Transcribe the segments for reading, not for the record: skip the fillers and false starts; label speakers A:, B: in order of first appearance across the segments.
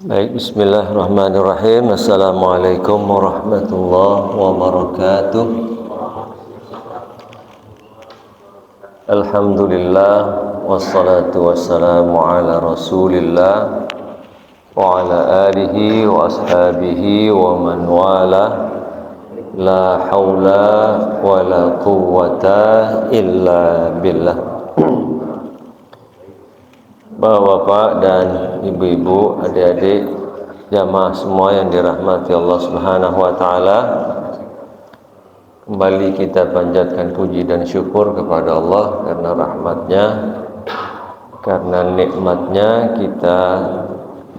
A: Baik, bismillahirrahmanirrahim. Assalamualaikum warahmatullahi wabarakatuh. Alhamdulillah, wassalatu wassalamu ala rasulillah wa ala alihi wa ashabihi wa man wala. La hawla wa la quwwata illa billah. Bapak-bapak dan ibu-ibu, adik-adik, jamaah semua yang dirahmati Allah Subhanahu wa taala. Kembali kita panjatkan puji dan syukur kepada Allah karena rahmatnya, karena nikmatnya kita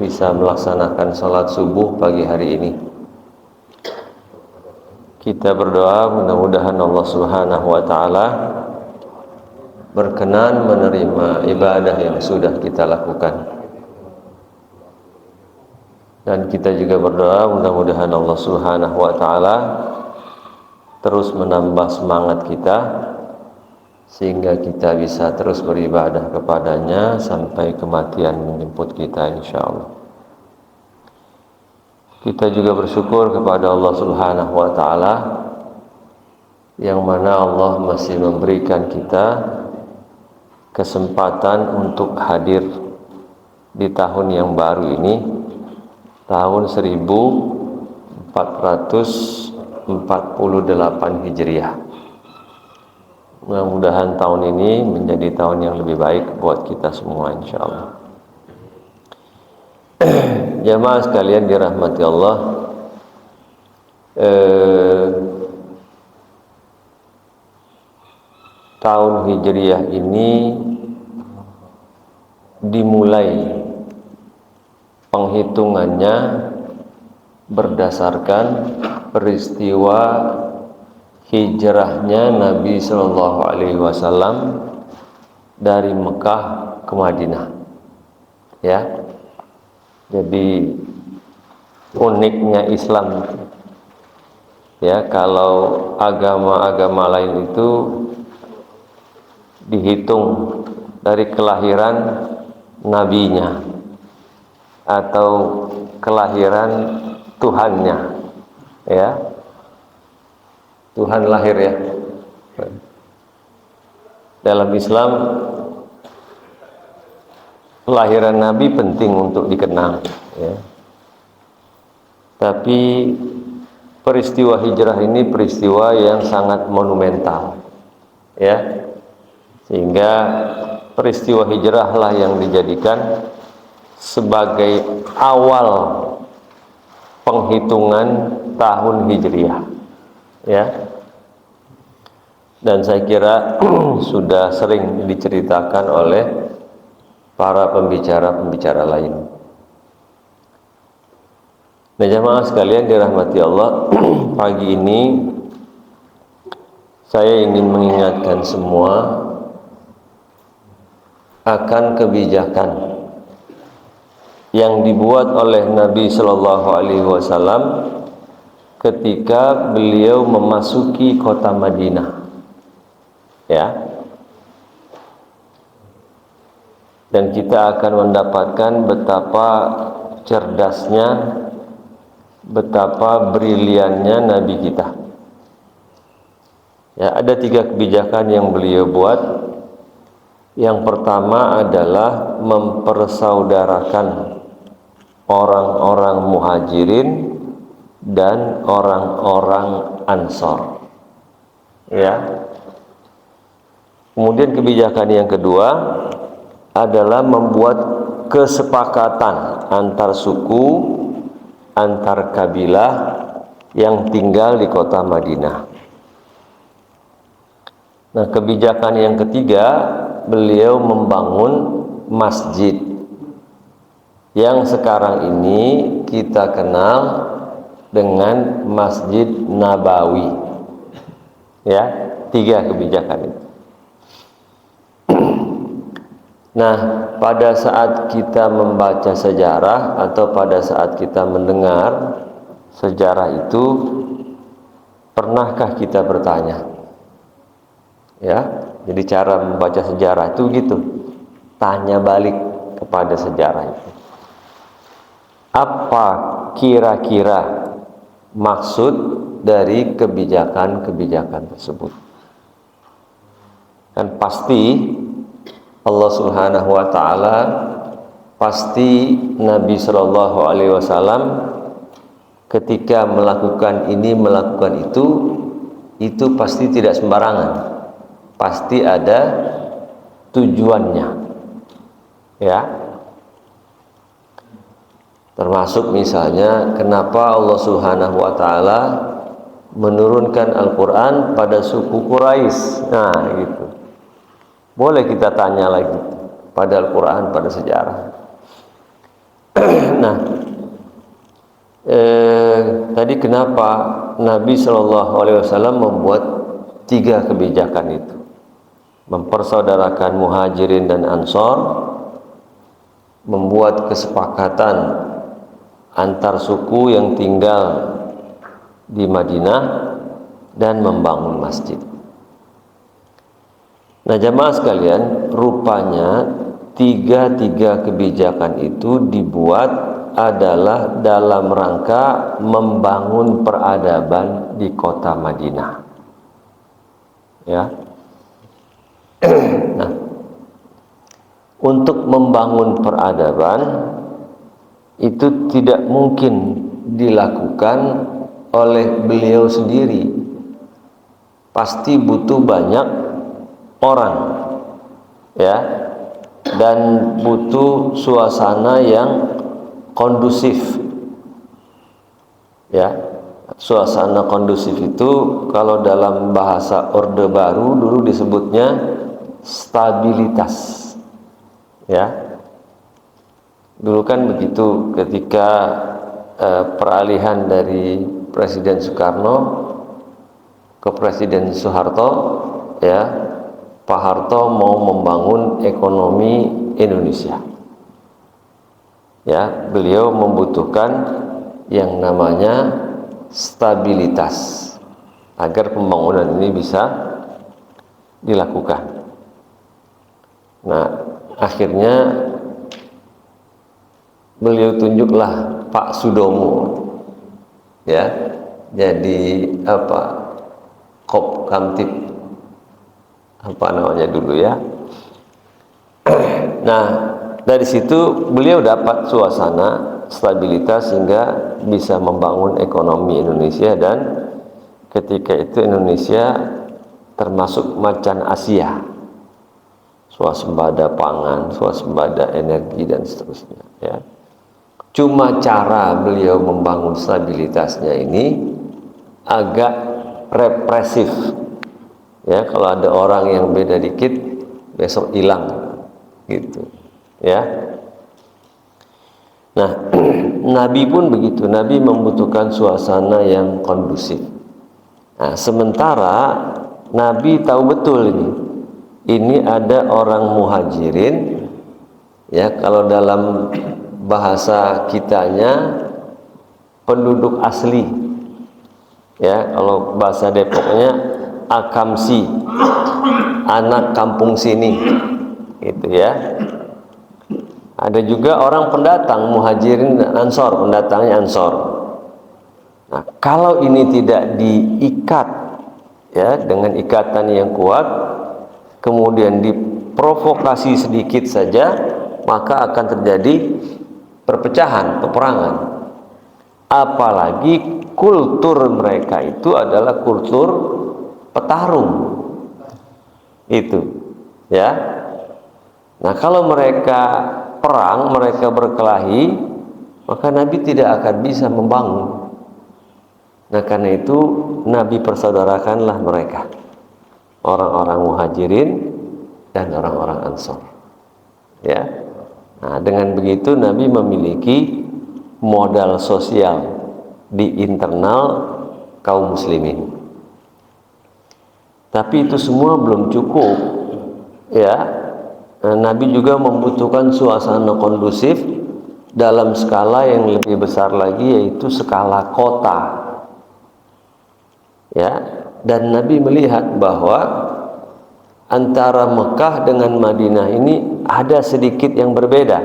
A: bisa melaksanakan salat subuh pagi hari ini. Kita berdoa mudah-mudahan Allah Subhanahu wa taala berkenan menerima ibadah yang sudah kita lakukan. Dan kita juga berdoa mudah-mudahan Allah Subhanahu wa taala terus menambah semangat kita sehingga kita bisa terus beribadah kepadanya sampai kematian menjemput kita, insyaallah. Kita juga bersyukur kepada Allah Subhanahu wa taala yang mana Allah masih memberikan kita kesempatan untuk hadir di tahun yang baru ini, tahun 1448 Hijriah. Mudah-mudahan tahun ini menjadi tahun yang lebih baik buat kita semua, insyaallah. Jamaah sekalian dirahmati Allah, tahun Hijriah ini dimulai penghitungannya berdasarkan peristiwa hijrahnya Nabi Shallallahu Alaihi Wasallam dari Mekah ke Madinah. Ya, jadi uniknya Islam. Ya, kalau agama-agama lain itu dihitung dari kelahiran nabinya atau kelahiran Tuhannya, ya, Tuhan lahir, ya. Dalam Islam kelahiran Nabi penting untuk dikenang, ya. Tapi peristiwa hijrah ini peristiwa yang sangat monumental, ya. Sehingga peristiwa hijrahlah yang dijadikan sebagai awal penghitungan tahun Hijriah, ya. Dan saya kira sudah sering diceritakan oleh para pembicara-pembicara lain. Nah, jamaah sekalian dirahmati Allah, pagi ini saya ingin mengingatkan semua akan kebijakan yang dibuat oleh Nabi Shallallahu Alaihi Wasallam ketika beliau memasuki kota Madinah, ya. Dan kita akan mendapatkan betapa cerdasnya, betapa briliannya Nabi kita. Ya, ada 3 kebijakan yang beliau buat. Yang pertama adalah mempersaudarakan orang-orang muhajirin dan orang-orang ansor, ya. Kemudian kebijakan yang kedua adalah membuat kesepakatan antar suku, antar kabilah yang tinggal di kota Madinah. Nah, kebijakan yang ketiga, beliau membangun masjid yang sekarang ini kita kenal dengan Masjid Nabawi, ya. 3 kebijakan itu. Nah, pada saat kita membaca sejarah atau pada saat kita mendengar sejarah itu, pernahkah kita bertanya, ya? Jadi cara membaca sejarah itu gitu, tanya balik kepada sejarah itu. Apa kira-kira maksud dari kebijakan-kebijakan tersebut? Kan pasti Allah Subhanahu wa taala, pasti Nabi Shallallahu alaihi wasallam ketika melakukan ini, melakukan itu pasti tidak sembarangan. Pasti ada tujuannya. Ya. Termasuk misalnya kenapa Allah Subhanahu wa taala menurunkan Al-Qur'an pada suku Quraisy. Nah, gitu. Boleh kita tanya lagi pada Al-Qur'an, pada sejarah. Nah, tadi kenapa Nabi Shallallahu alaihi wasallam membuat 3 kebijakan itu? Mempersaudarakan Muhajirin dan Ansor, membuat kesepakatan antar suku yang tinggal di Madinah, dan membangun masjid. Nah, jamaah sekalian, rupanya 3 kebijakan itu dibuat adalah dalam rangka membangun peradaban di kota Madinah. Ya. Nah, untuk membangun peradaban itu tidak mungkin dilakukan oleh beliau sendiri. Pasti butuh banyak orang, ya, dan butuh suasana yang kondusif. Ya, suasana kondusif itu kalau dalam bahasa Orde Baru dulu disebutnya stabilitas. Ya, dulu kan begitu ketika peralihan dari Presiden Soekarno ke Presiden Soeharto, ya, Pak Harto mau membangun ekonomi Indonesia. Ya, beliau membutuhkan yang namanya stabilitas agar pembangunan ini bisa dilakukan. Nah, akhirnya beliau tunjuklah Pak Sudomo, ya, jadi Kopkamtib dulu, ya. Nah, dari situ beliau dapat suasana stabilitas sehingga bisa membangun ekonomi Indonesia, dan ketika itu Indonesia termasuk macan Asia, swasembada pangan, swasembada energi, dan seterusnya, ya. Cuma cara beliau membangun stabilitasnya ini agak represif, ya. Kalau ada orang yang beda dikit besok hilang, gitu, ya. Nah, Nabi pun begitu. Nabi membutuhkan suasana yang kondusif. Nah, sementara Nabi tahu betul ini ada orang Muhajirin, ya, kalau dalam bahasa kitanya penduduk asli, ya, kalau bahasa Depoknya akamsi, anak kampung sini, gitu, ya. Ada juga orang pendatang, Muhajirin dan Ansor, pendatangnya Ansor. Nah, kalau ini tidak diikat, ya, dengan ikatan yang kuat, kemudian diprovokasi sedikit saja, maka akan terjadi perpecahan, peperangan. Apalagi kultur mereka itu adalah kultur petarung, itu, ya. Nah, kalau mereka perang, mereka berkelahi, maka Nabi tidak akan bisa membangun. Nah, karena itu Nabi persaudarakanlah mereka, orang-orang Muhajirin dan orang-orang Ansor, ya. Nah, dengan begitu Nabi memiliki modal sosial di internal kaum muslimin. Tapi itu semua belum cukup, ya. Nabi juga membutuhkan suasana kondusif dalam skala yang lebih besar lagi, yaitu skala kota, ya. Dan Nabi melihat bahwa antara Mekah dengan Madinah ini ada sedikit yang berbeda.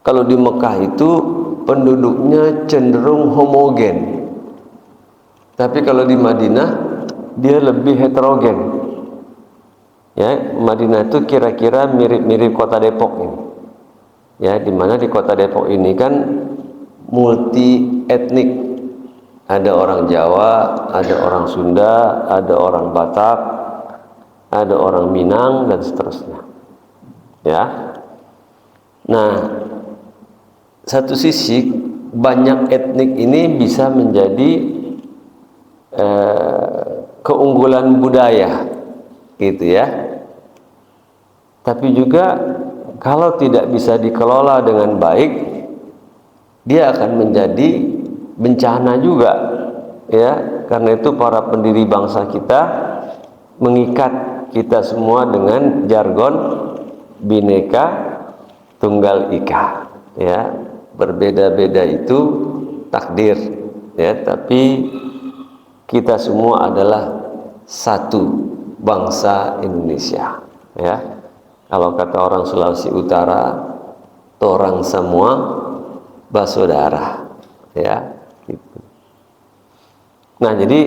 A: Kalau di Mekah itu penduduknya cenderung homogen. Tapi kalau di Madinah dia lebih heterogen. Ya, Madinah itu kira-kira mirip-mirip kota Depok ini. Ya, di mana di kota Depok ini kan multi etnik. Ada orang Jawa, ada orang Sunda, ada orang Batak, ada orang Minang dan seterusnya. Ya. Nah, satu sisi banyak etnik ini bisa menjadi keunggulan budaya, gitu ya. Tapi juga kalau tidak bisa dikelola dengan baik, dia akan menjadi bencana juga, ya. Karena itu para pendiri bangsa kita mengikat kita semua dengan jargon Bhinneka Tunggal Ika, ya. Berbeda-beda itu takdir, ya. Tapi kita semua adalah satu bangsa Indonesia, ya. Kalau kata orang Sulawesi Utara, torang semua basodara, ya. Gitu. Nah, jadi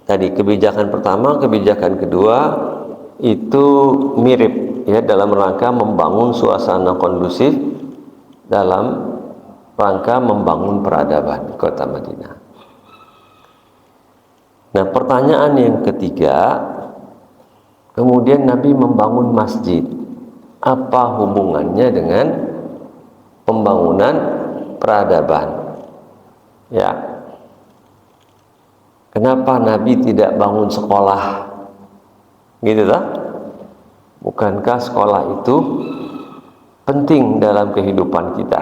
A: tadi kebijakan pertama, kebijakan kedua itu mirip, ya, dalam rangka membangun suasana kondusif, dalam rangka membangun peradaban kota Madinah. Nah, pertanyaan yang ketiga, kemudian Nabi membangun masjid. Apa hubungannya dengan pembangunan peradaban? Ya. Kenapa Nabi tidak bangun sekolah? Gitu tak? Bukankah sekolah itu penting dalam kehidupan kita?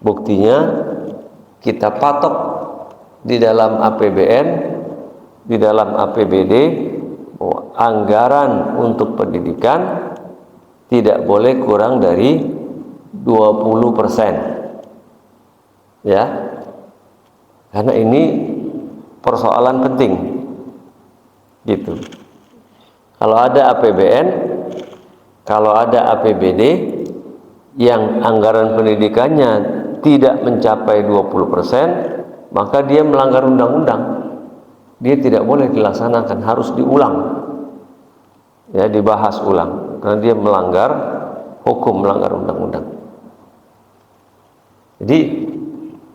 A: Buktinya kita patok di dalam APBN, di dalam APBD, anggaran untuk pendidikan tidak boleh kurang dari 20%. Ya. Karena ini persoalan penting. Gitu. Kalau ada APBN, kalau ada APBD yang anggaran pendidikannya tidak mencapai 20%, maka dia melanggar undang-undang. Dia tidak boleh dilaksanakan, harus diulang. Ya, dibahas ulang, karena dia melanggar hukum, melanggar undang-undang. Jadi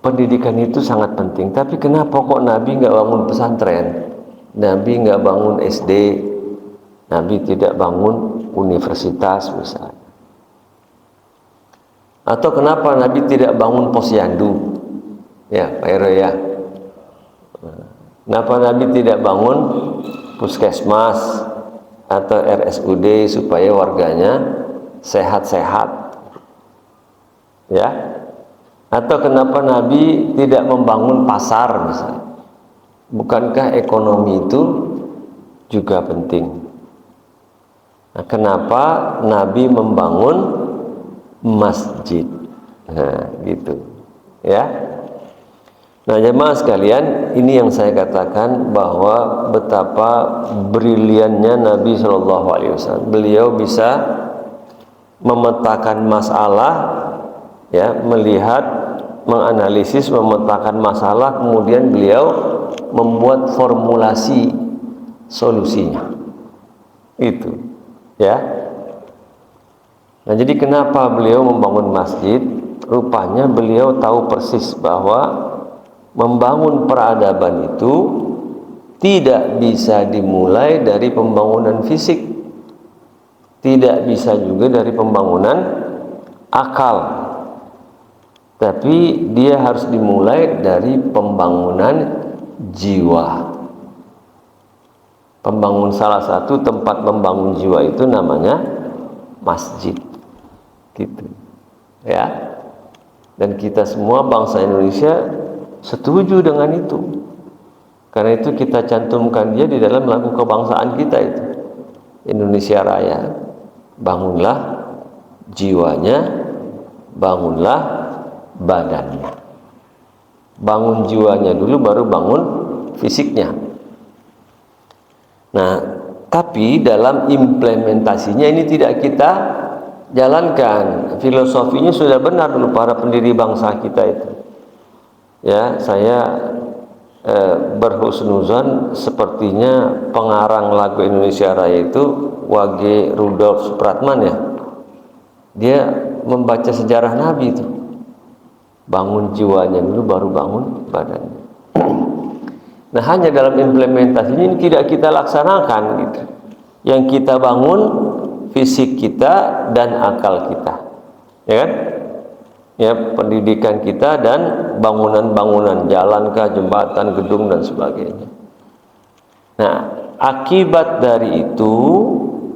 A: pendidikan itu sangat penting. Tapi kenapa kok Nabi nggak bangun pesantren, Nabi nggak bangun SD, Nabi tidak bangun universitas misalnya? Atau kenapa Nabi tidak bangun posyandu? Ya, Pak Ero ya. Kenapa Nabi tidak bangun puskesmas atau RSUD supaya warganya sehat-sehat? Ya. Atau kenapa Nabi tidak membangun pasar misalnya? Bukankah ekonomi itu juga penting? Nah, kenapa Nabi membangun masjid? Nah, gitu. Ya. Nah, jemaah sekalian, ini yang saya katakan bahwa betapa briliannya Nabi Shallallahu Alaihi Wasallam. Beliau bisa memetakan masalah, ya, melihat, menganalisis, memetakan masalah, kemudian beliau membuat formulasi solusinya. Itu, ya. Nah, jadi kenapa beliau membangun masjid? Rupanya beliau tahu persis bahwa membangun peradaban itu tidak bisa dimulai dari pembangunan fisik, tidak bisa juga dari pembangunan akal, tapi dia harus dimulai dari pembangunan jiwa. Salah satu tempat membangun jiwa itu namanya masjid, gitu, ya. Dan kita semua bangsa Indonesia setuju dengan itu. Karena itu kita cantumkan dia di dalam lagu kebangsaan kita itu, Indonesia Raya. Bangunlah jiwanya, bangunlah badannya. Bangun jiwanya dulu, baru bangun fisiknya. Nah, tapi dalam implementasinya ini tidak kita jalankan filosofinya sudah benar dulu para pendiri bangsa kita itu. Ya, saya berhusnuzon sepertinya pengarang lagu Indonesia Raya itu W.G. Rudolf Supratman ya. Dia membaca sejarah Nabi itu. Bangun jiwanya dulu baru bangun badannya. Nah, hanya dalam implementasinya ini tidak kita laksanakan gitu. Yang kita bangun fisik kita dan akal kita. Ya kan? Ya, pendidikan kita dan bangunan-bangunan, jalankah, jembatan, gedung dan sebagainya. Nah, akibat dari itu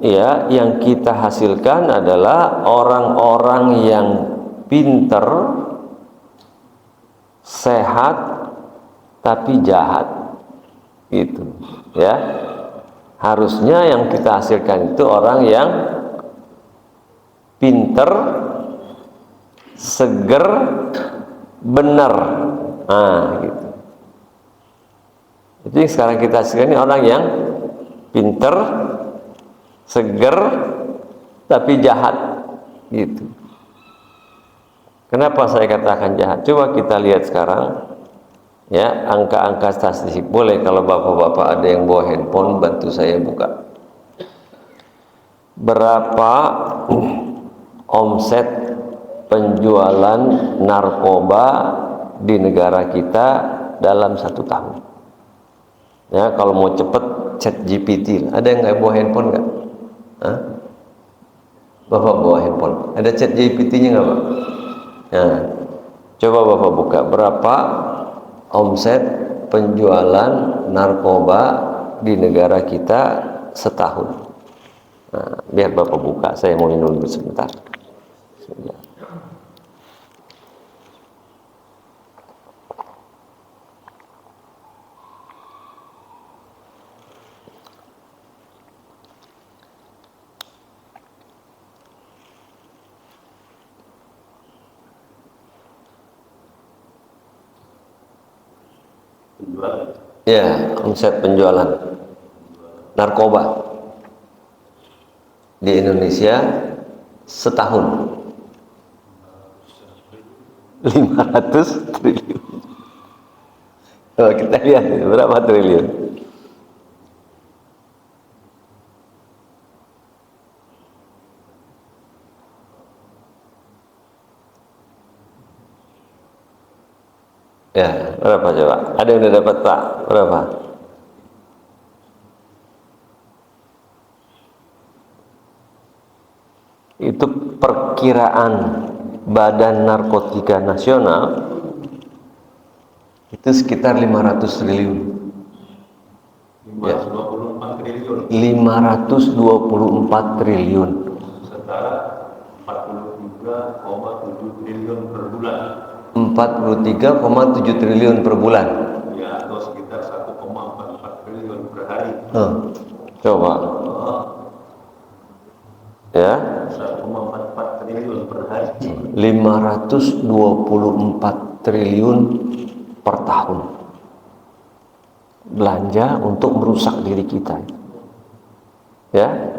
A: ya yang kita hasilkan adalah orang-orang yang pinter, sehat tapi jahat. Itu, ya. Harusnya yang kita hasilkan itu orang yang pinter, seger, benar. Nah, gitu. Jadi sekarang kita hasilkan ini orang yang pinter, seger, tapi jahat. Gitu. Kenapa saya katakan jahat? Coba kita lihat sekarang, ya, angka-angka statistik. Boleh kalau bapak-bapak ada yang bawa handphone, bantu saya buka. Berapa omset penjualan narkoba di negara kita dalam 1 tahun? Ya, kalau mau cepet chat GPT. Ada yang nggak bawa handphone nggak? Bapak bawa handphone. Ada chat GPT-nya nggak, Pak? Nah, coba bapak buka berapa omset penjualan narkoba di negara kita setahun. Nah, biar bapak buka. Saya mau minum dulu sebentar. Ya, omset penjualan narkoba di Indonesia setahun 500 triliun. Kalau kita lihat berapa triliun? Ya, berapa coba? Ada yang udah dapat, Pak? Berapa? Itu perkiraan Badan Narkotika Nasional itu sekitar 500 triliun.
B: 524 triliun.
A: 524 triliun.
B: Setara 43,7 triliun per bulan.
A: 43,7 triliun per bulan.
B: Ya, atau sekitar 1,44 triliun per hari.
A: Coba. Ya.
B: 1,44 triliun per hari.
A: 524 triliun per tahun. Belanja untuk merusak diri kita. Ya.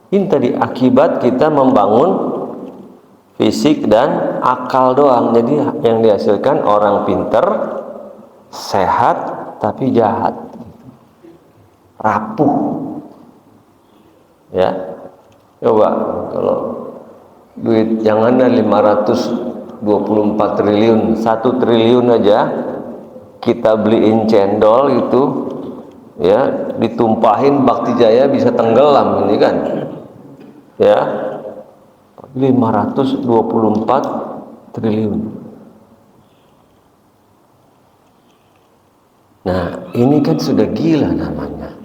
A: Ini tadi akibat kita membangun fisik dan akal doang. Jadi yang dihasilkan orang pinter, sehat tapi jahat, rapuh. Ya, coba kalau duit yang ada 524 triliun, 1 triliun aja kita beliin cendol itu, ya, ditumpahin Bakti Jaya bisa tenggelam ini kan, ya. 524 triliun. Nah, ini kan sudah gila namanya.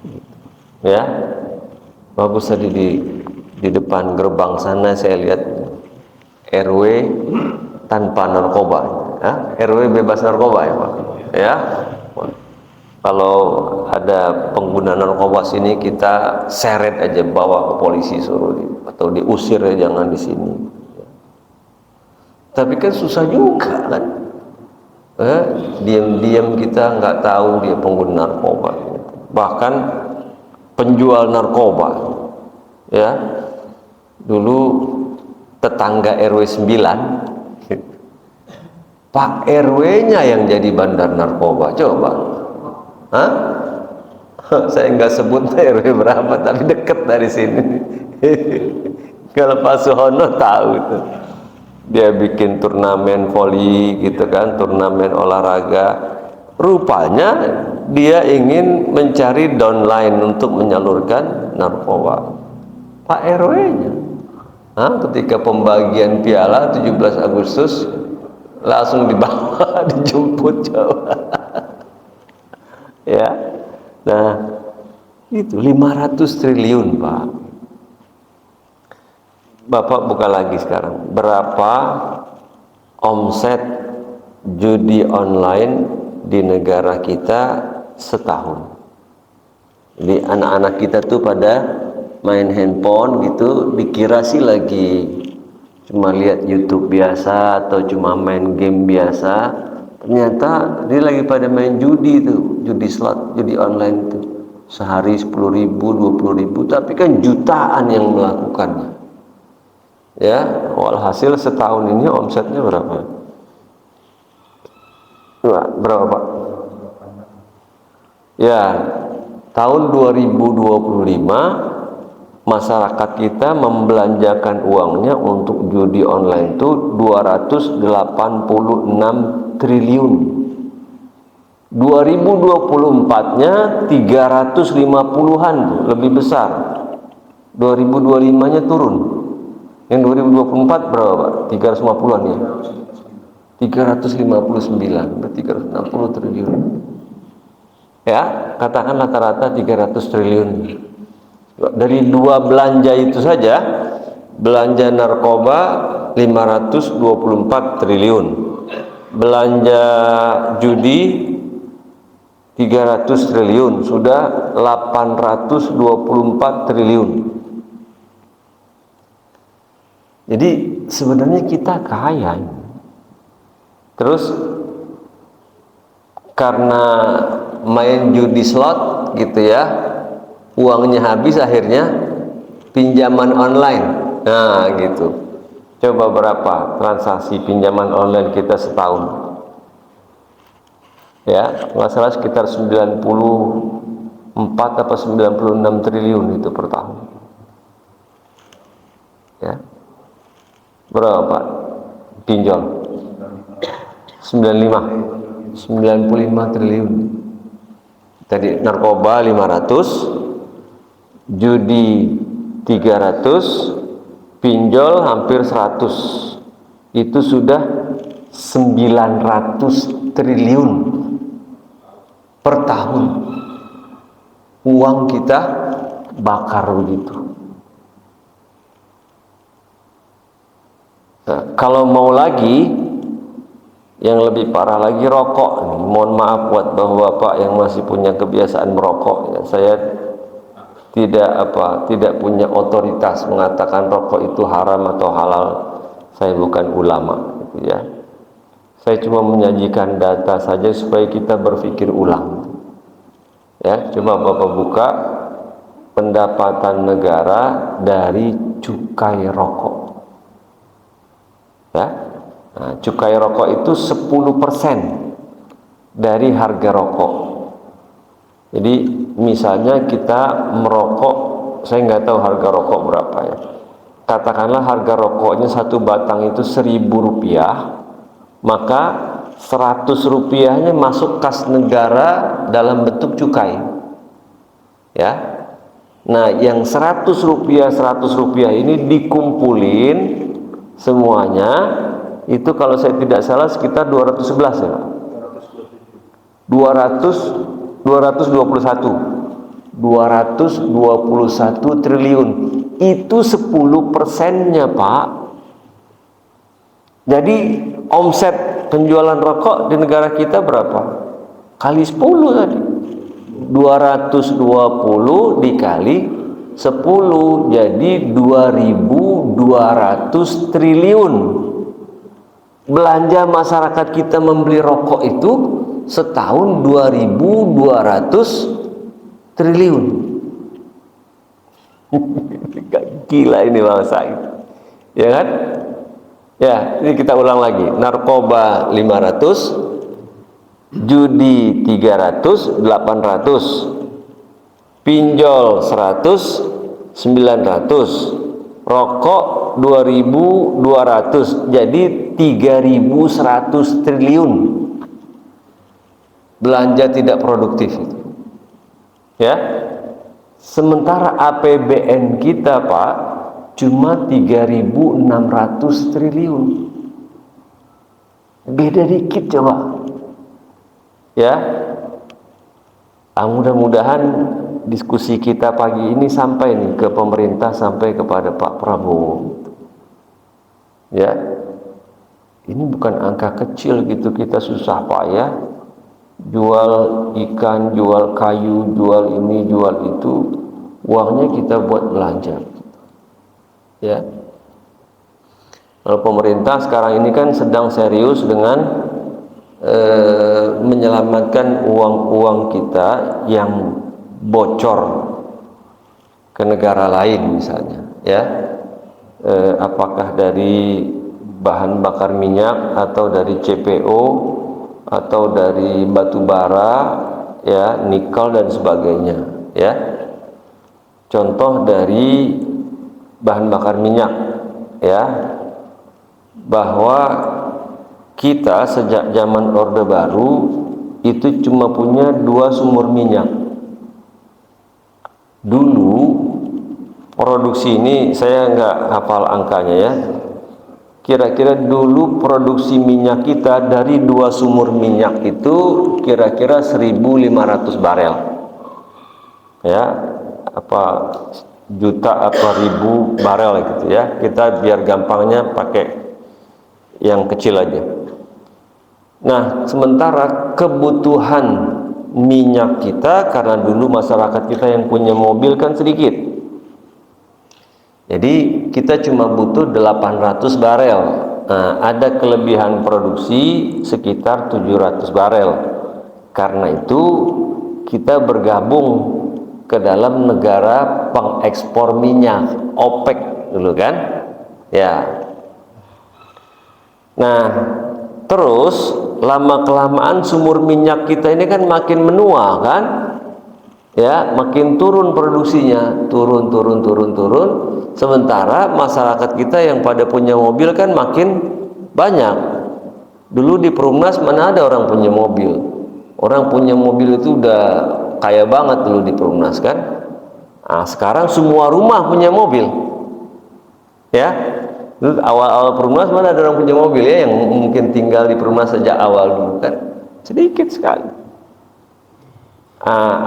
A: Ya. Bagus tadi di depan gerbang sana saya lihat RW tanpa narkoba. Ya, RW bebas narkoba ya, Pak. Ya. Kalau ada pengguna narkoba sini kita seret aja, bawa ke polisi, suruh atau diusir ya, jangan di sini. Tapi kan susah juga kan. Diam-diam kita nggak tahu dia pengguna narkoba. Bahkan penjual narkoba. Ya. Dulu tetangga RW 9, Pak RW-nya yang jadi bandar narkoba. Coba. Hah? Saya nggak sebut RW berapa, tapi dekat dari sini. Kalau Pak Suhono tahu itu. Dia bikin turnamen voli gitu kan, turnamen olahraga. Rupanya dia ingin mencari downline untuk menyalurkan narkoba. Pak RW-nya. Ketika pembagian piala 17 Agustus langsung dibawa, dijemput coba. Ya. Nah, itu 500 triliun, Pak. Bapak buka lagi sekarang. Berapa omset judi online di negara kita setahun? Jadi anak-anak kita tuh pada main handphone gitu, dikira sih lagi cuma lihat YouTube biasa atau cuma main game biasa. Ternyata dia lagi pada main judi tuh, judi slot, judi online tuh. Sehari 10.000, 20.000, tapi kan jutaan yang melakukannya. Ya, walhasil setahun ini omsetnya berapa? Berapa, Pak? Ya, tahun 2025 masyarakat kita membelanjakan uangnya untuk judi online itu 286 triliun. 2024-nya 350-an, lebih besar. 2025-nya turun. Yang 2024 berapa, Pak? 350-an ya? 359, berarti 360 triliun. Ya, katakan rata-rata 300 triliun. Dari dua belanja itu saja, belanja narkoba 524 triliun. Belanja judi 300 triliun, sudah 824 triliun. Jadi sebenarnya kita kaya. Terus karena main judi slot gitu ya, uangnya habis, akhirnya pinjaman online. Nah gitu. Coba berapa transaksi pinjaman online kita setahun? Ya, nggak salah sekitar 94 atau 96 triliun itu per tahun. Ya. Berapa, Pak? Pinjol 95 triliun. Tadi narkoba 500, judi 300, pinjol hampir 100. Itu sudah 900 triliun per tahun. Uang kita bakar begitu. Nah, kalau mau lagi yang lebih parah lagi, rokok. Mohon maaf buat bapak-bapak yang masih punya kebiasaan merokok. Ya, saya tidak punya otoritas mengatakan rokok itu haram atau halal. Saya bukan ulama, gitu ya. Saya cuma menyajikan data saja supaya kita berpikir ulang. Ya, coba bapak buka pendapatan negara dari cukai rokok. Ya. Nah, cukai rokok itu 10% dari harga rokok. Jadi misalnya kita merokok, saya nggak tahu harga rokok berapa ya. Katakanlah harga rokoknya satu batang itu 1.000 rupiah, maka 100 rupiahnya masuk kas negara dalam bentuk cukai. Ya. Nah, yang 100 rupiah ini dikumpulin semuanya, itu kalau saya tidak salah sekitar 211 ya, 221 triliun. Itu 10%-nya, Pak. Jadi omset penjualan rokok di negara kita berapa? Kali 10 tadi. 220 dikali 10, jadi 2.200 triliun. Belanja masyarakat kita membeli rokok itu setahun 2.200 triliun. Gila ini bangsa itu. Ya kan? Ya, ini kita ulang lagi. Narkoba 500, judi 300, 800, pinjol 100, 900, rokok 2.200, jadi 3.100 triliun belanja tidak produktif itu. Ya. Sementara APBN kita, Pak, cuma 3.600 triliun. Beda dikit coba. Ya. Mudah-mudahan diskusi kita pagi ini sampai nih ke pemerintah, sampai kepada Pak Prabowo. Ya. Ini bukan angka kecil gitu, kita susah payah jual ikan, jual kayu, jual ini, jual itu, uangnya kita buat belanja. Ya. Kalau pemerintah sekarang ini kan sedang serius dengan menyelamatkan uang-uang kita yang bocor ke negara lain misalnya, ya. Apakah dari bahan bakar minyak atau dari CPO atau dari batu bara, ya, nikel dan sebagainya, ya. Contoh dari bahan bakar minyak, ya, bahwa kita sejak zaman Orde Baru itu cuma punya 2 sumur minyak. Dulu produksi ini saya nggak hafal angkanya, ya. Kira-kira dulu produksi minyak kita dari 2 sumur minyak itu kira-kira 1.500 barel. Ya, apa juta atau ribu barel gitu, ya. Kita biar gampangnya pakai yang kecil aja. Nah, sementara kebutuhan minyak kita, karena dulu masyarakat kita yang punya mobil kan sedikit, jadi kita cuma butuh 800 barel. Nah, ada kelebihan produksi sekitar 700 barel. Karena itu kita bergabung ke dalam negara pengekspor minyak, OPEC dulu kan, ya. Nah, terus lama-kelamaan sumur minyak kita ini kan makin menua kan, ya, makin turun produksinya, turun. Sementara masyarakat kita yang pada punya mobil kan makin banyak. Dulu di Perumnas mana ada orang punya mobil? Orang punya mobil itu udah kaya banget dulu di Perumnas kan. Nah, sekarang semua rumah punya mobil, ya. Dulu awal-awal Perumnas mana ada orang punya mobil, ya, yang mungkin tinggal di Perumnas sejak awal dulu kan, sedikit sekali.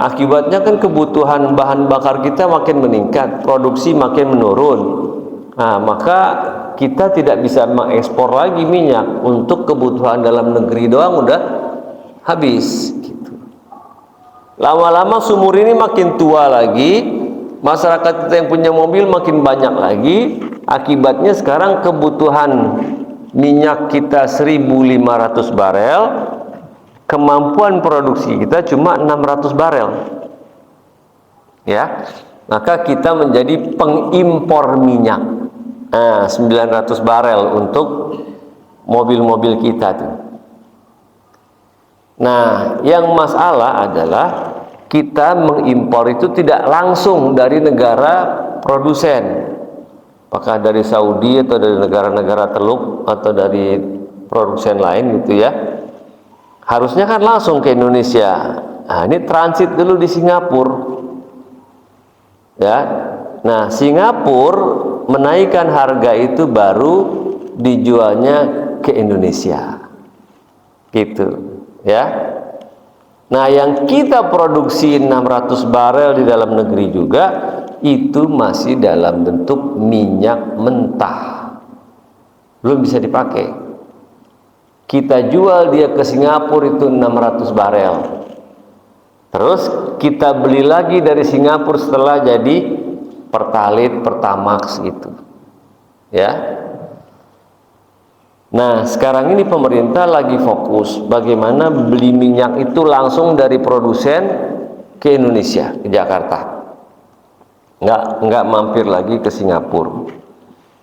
A: Akibatnya kan kebutuhan bahan bakar kita makin meningkat, produksi makin menurun. Maka kita tidak bisa mengekspor lagi minyak, untuk kebutuhan dalam negeri doang udah habis gitu. Lama-lama sumur ini makin tua lagi, masyarakat kita yang punya mobil makin banyak lagi. Akibatnya sekarang kebutuhan minyak kita 1.500 barel, kemampuan produksi kita cuma 600 barel, ya. Maka kita menjadi pengimpor minyak, 900 barel untuk mobil-mobil kita tuh. Nah, yang masalah adalah kita mengimpor itu tidak langsung dari negara produsen, apakah dari Saudi atau dari negara-negara Teluk atau dari produsen lain gitu, ya. Harusnya kan langsung ke Indonesia. Nah, ini transit dulu di Singapura, ya. Nah, Singapura menaikkan harga itu baru dijualnya ke Indonesia, gitu, ya. Nah, yang kita produksi 600 barel di dalam negeri juga itu masih dalam bentuk minyak mentah, belum bisa dipakai. Kita jual dia ke Singapura itu 600 barel. Terus kita beli lagi dari Singapura setelah jadi Pertalite, Pertamax gitu, ya. Nah, sekarang ini pemerintah lagi fokus bagaimana beli minyak itu langsung dari produsen ke Indonesia, ke Jakarta. Nggak mampir lagi ke Singapura.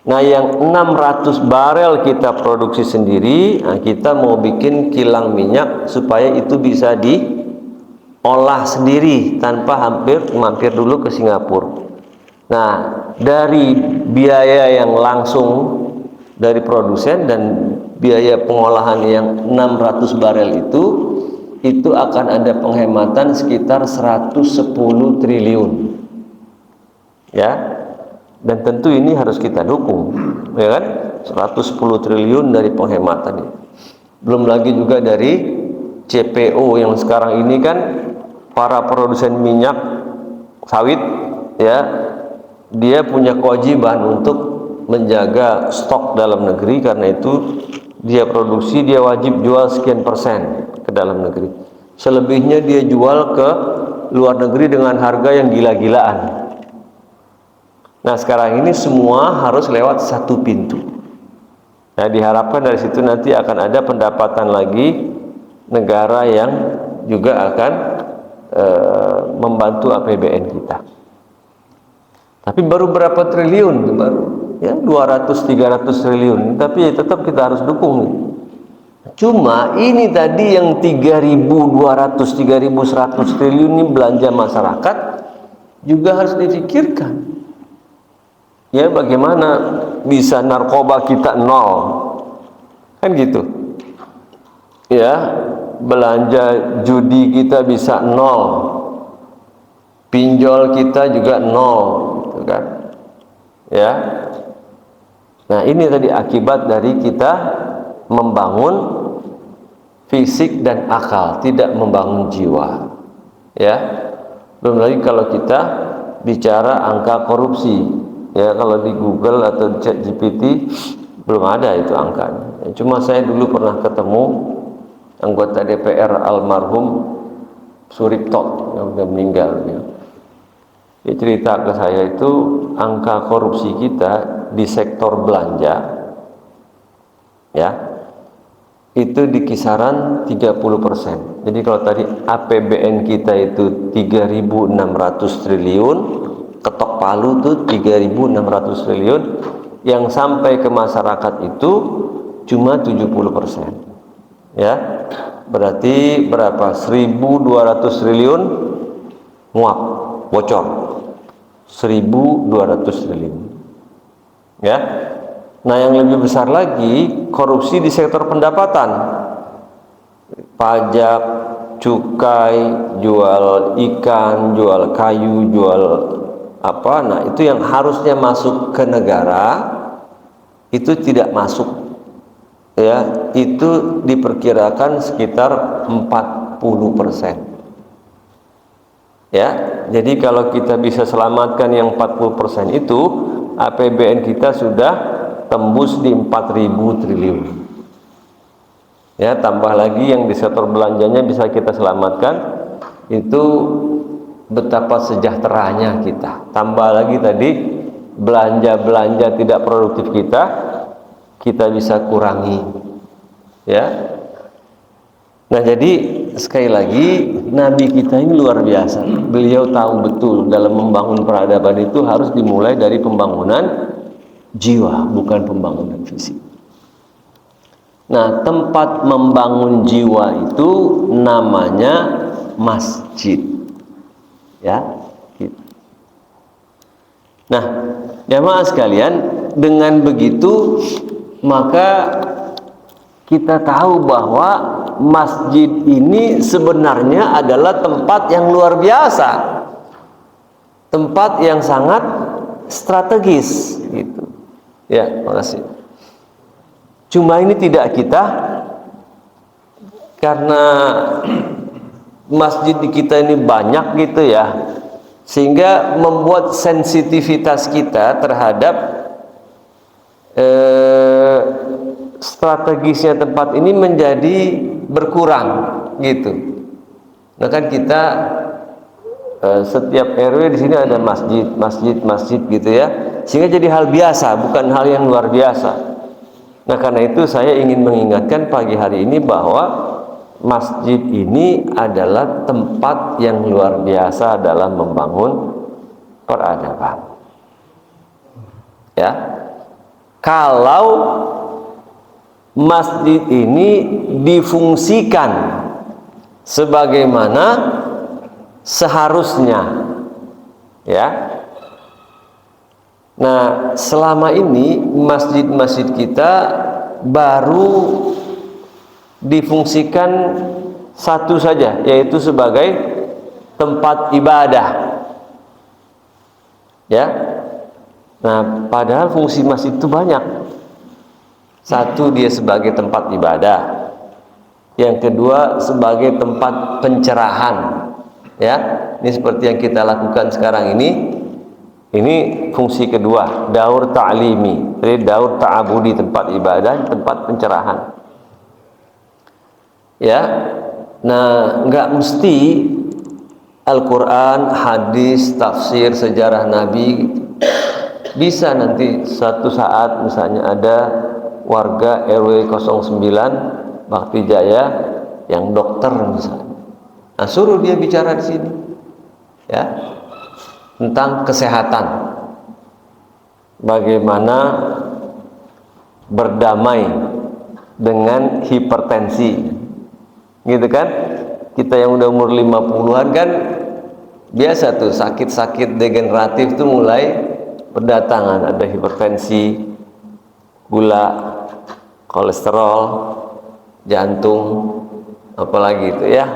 A: Nah, yang 600 barel kita produksi sendiri, nah kita mau bikin kilang minyak supaya itu bisa diolah sendiri tanpa mampir dulu ke Singapura. Nah, dari biaya yang langsung dari produsen dan biaya pengolahan yang 600 barel itu akan ada penghematan sekitar 110 triliun. Ya. Dan tentu ini harus kita dukung, ya kan? 110 triliun dari penghematan ini. Belum lagi juga dari CPO yang sekarang ini kan para produsen minyak sawit, ya, dia punya kewajiban untuk menjaga stok dalam negeri, karena itu dia produksi, dia wajib jual sekian persen ke dalam negeri. Selebihnya dia jual ke luar negeri dengan harga yang gila-gilaan. Nah, sekarang ini semua harus lewat satu pintu. Nah, diharapkan dari situ nanti akan ada pendapatan lagi negara yang juga akan membantu APBN kita. Tapi baru berapa triliun? Baru ya 200-300 triliun. Tapi tetap kita harus dukung. Cuma ini tadi yang 3.200-3.100 triliun ini belanja masyarakat juga harus difikirkan. Ya, bagaimana bisa narkoba kita nol, kan gitu ya, belanja judi kita bisa nol, pinjol kita juga nol, gitu kan ya. Nah, ini tadi akibat dari kita membangun fisik dan akal, tidak membangun jiwa, ya. Belum lagi kalau kita bicara angka korupsi. Ya, kalau di Google atau ChatGPT belum ada itu angkanya. Cuma saya dulu pernah ketemu anggota DPR almarhum Suripto yang sudah meninggal. Dia cerita ke saya itu angka korupsi kita di sektor belanja, ya, itu di kisaran 30%. Jadi kalau tadi APBN kita itu 3.600 triliun, ketok palu tuh 3.600 triliun, yang sampai ke masyarakat itu cuma 70%. Ya, berarti berapa? 1.200 triliun nguap, bocor. 1.200 triliun. Ya. Nah, yang lebih besar lagi korupsi di sektor pendapatan. Pajak, cukai, jual ikan, jual kayu, jual apa, nah itu yang harusnya masuk ke negara itu tidak masuk, ya, itu diperkirakan sekitar 40%, ya. Jadi kalau kita bisa selamatkan yang 40% itu, APBN kita sudah tembus di 4.000 triliun, ya. Tambah lagi yang di sektor belanjanya bisa kita selamatkan, itu betapa sejahteranya kita. Tambah lagi tadi belanja tidak produktif kita bisa kurangi, ya. Nah, jadi sekali lagi Nabi kita ini luar biasa. Beliau tahu betul dalam membangun peradaban itu harus dimulai dari pembangunan jiwa, bukan pembangunan fisik. Nah, tempat membangun jiwa itu namanya masjid. Ya, gitu. Nah, jamaah sekalian, dengan begitu maka kita tahu bahwa masjid ini sebenarnya adalah tempat yang luar biasa, tempat yang sangat strategis, gitu. Ya, makasih. Cuma ini tidak kita, karena masjid di kita ini banyak gitu ya, sehingga membuat sensitivitas kita terhadap strategisnya tempat ini menjadi berkurang gitu. Nah, kan kita setiap RW di sini ada masjid gitu ya, sehingga jadi hal biasa, bukan hal yang luar biasa. Nah, karena itu saya ingin mengingatkan pagi hari ini bahwa masjid ini adalah tempat yang luar biasa dalam membangun peradaban. Ya. kalau masjid ini difungsikan sebagaimana seharusnya, ya. Nah, selama ini masjid-masjid kita baru difungsikan satu saja, yaitu sebagai tempat ibadah, ya. Nah, padahal fungsi masjid itu banyak. Satu, dia sebagai tempat ibadah. Yang kedua, sebagai tempat pencerahan, ya. Ini seperti yang kita lakukan sekarang ini. Ini fungsi kedua, daur ta'limi. Jadi daur ta'abudi, tempat ibadah, tempat pencerahan. Ya. Nah, enggak mesti Al-Quran, hadis, tafsir, sejarah Nabi. Bisa nanti satu saat misalnya ada warga RW 09 Bakti Jaya yang dokter misalnya. Nah, suruh dia bicara di sini, ya, tentang kesehatan, bagaimana berdamai dengan hipertensi, gitu kan? Kita yang udah umur 50-an kan biasa tuh sakit-sakit degeneratif tuh mulai berdatangan, ada hipertensi, gula, kolesterol, jantung, apalagi itu ya,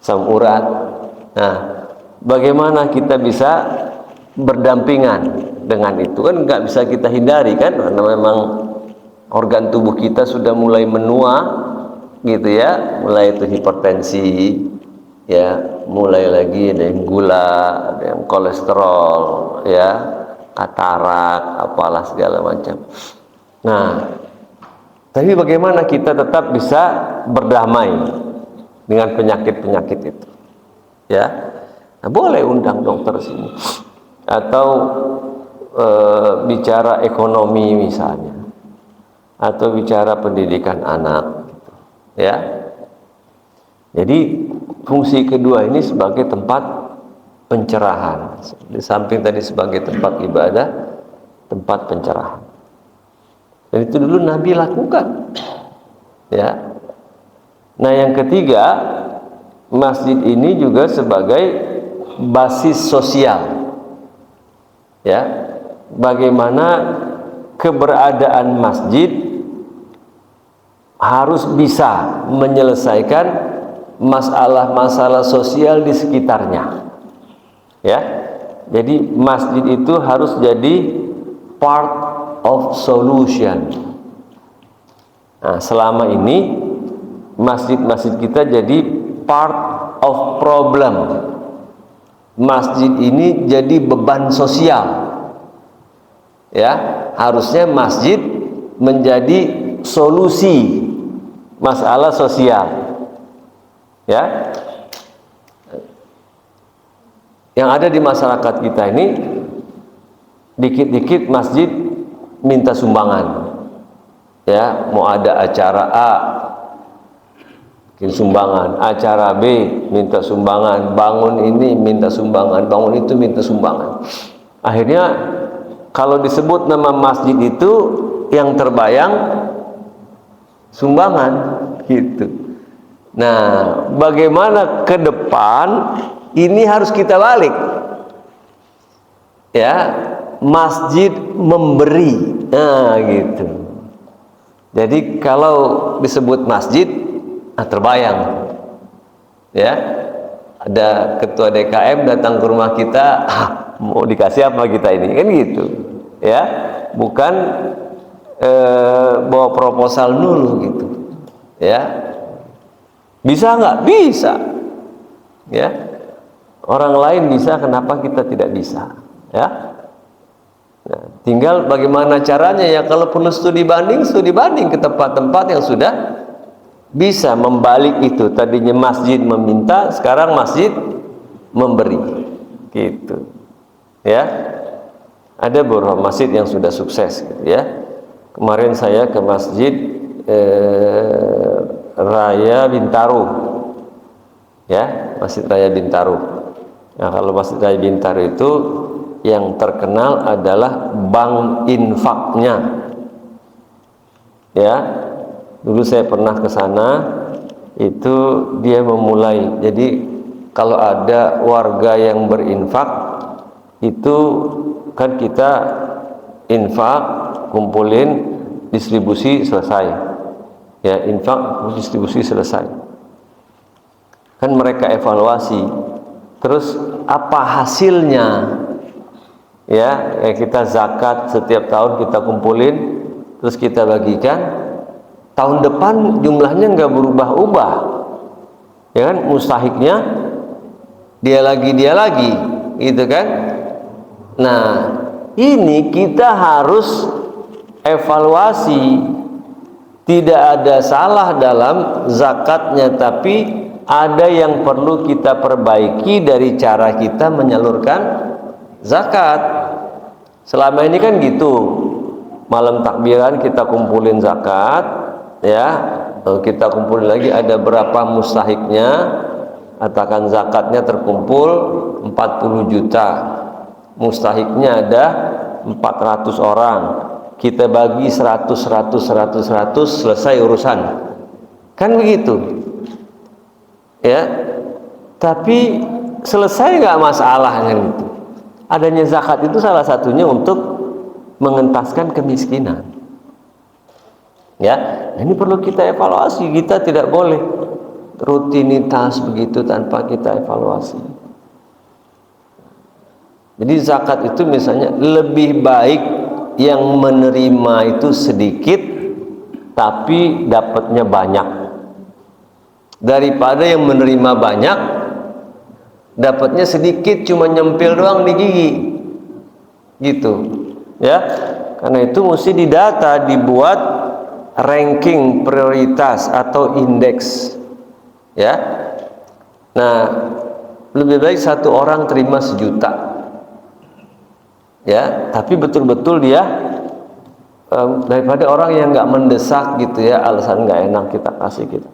A: asam urat. Nah, bagaimana kita bisa berdampingan dengan itu? Kan nggak bisa kita hindari kan, karena memang organ tubuh kita sudah mulai menua, gitu ya, mulai itu hipertensi, ya, mulai lagi ada yang gula, ada yang kolesterol, ya, katarak, apalah segala macam. Nah, tapi bagaimana kita tetap bisa berdamai dengan penyakit-penyakit itu, ya? Nah, boleh undang dokter sini, atau bicara ekonomi misalnya, atau bicara pendidikan anak, gitu, ya. Jadi fungsi kedua ini sebagai tempat pencerahan, di samping tadi sebagai tempat ibadah, tempat pencerahan. Dan itu dulu Nabi lakukan, ya. Nah, yang ketiga, masjid ini juga sebagai basis sosial, ya. Bagaimana keberadaan masjid harus bisa menyelesaikan masalah-masalah sosial di sekitarnya, ya. Jadi masjid itu harus jadi part of solution. Nah, selama ini masjid-masjid kita jadi part of problem. Masjid ini jadi beban sosial, ya. Harusnya masjid menjadi solusi masalah sosial, ya. Yang ada di masyarakat kita ini dikit-dikit masjid minta sumbangan, ya. Mau ada acara A bikin sumbangan, acara B minta sumbangan, bangun ini minta sumbangan, bangun itu minta sumbangan. Akhirnya kalau disebut nama masjid itu yang terbayang sumbangan, gitu. Nah, bagaimana ke depan ini harus kita balik, ya. Masjid memberi, nah, gitu. Jadi kalau disebut masjid, terbayang, ya, ada ketua DKM datang ke rumah kita, mau dikasih apa kita ini, kan gitu, ya. Bukan bawa proposal dulu, gitu, ya. Bisa nggak? Bisa, ya. Orang lain bisa, kenapa kita tidak bisa, ya? Nah, tinggal bagaimana caranya, ya. Kalau perlu studi banding ke tempat-tempat yang sudah bisa membalik itu. Tadinya masjid meminta, sekarang masjid memberi, gitu, ya. Ada beberapa masjid yang sudah sukses, gitu, ya. Kemarin saya ke masjid Raya Bintaro, ya, Masjid Raya Bintaro. Nah, kalau Masjid Raya Bintaro itu yang terkenal adalah bank infaknya. Ya, dulu saya pernah ke sana, itu dia memulai. Jadi kalau ada warga yang berinfak, itu kan kita infak, kumpulin, distribusi, selesai. Ya, infak, distribusi, selesai. Kan mereka evaluasi. Terus apa hasilnya? Ya, kita zakat setiap tahun kita kumpulin, terus kita bagikan. Tahun depan jumlahnya nggak berubah-ubah, ya kan? Mustahiknya dia lagi, gitu kan? Nah, ini kita harus evaluasi. Tidak ada salah dalam zakatnya, tapi ada yang perlu kita perbaiki dari cara kita menyalurkan zakat. Selama ini kan gitu, malam takbiran kita kumpulin zakat, ya, kita kumpulin lagi ada berapa mustahiknya, katakan zakatnya terkumpul 40 juta, mustahiknya ada 400 orang, kita bagi 100, selesai urusan, kan begitu, ya. Tapi selesai nggak masalah kan itu. Adanya zakat itu salah satunya untuk mengentaskan kemiskinan. Ya, ini perlu kita evaluasi. Kita tidak boleh rutinitas begitu tanpa kita evaluasi. Jadi zakat itu misalnya lebih baik yang menerima itu sedikit tapi dapatnya banyak, daripada yang menerima banyak dapatnya sedikit cuma nyempil doang di gigi, gitu ya. Karena itu mesti didata, dibuat ranking prioritas atau indeks, ya. Nah, lebih baik satu orang terima 1 juta, ya, tapi betul-betul dia daripada orang yang nggak mendesak gitu ya, alasan nggak enak kita kasih gitu.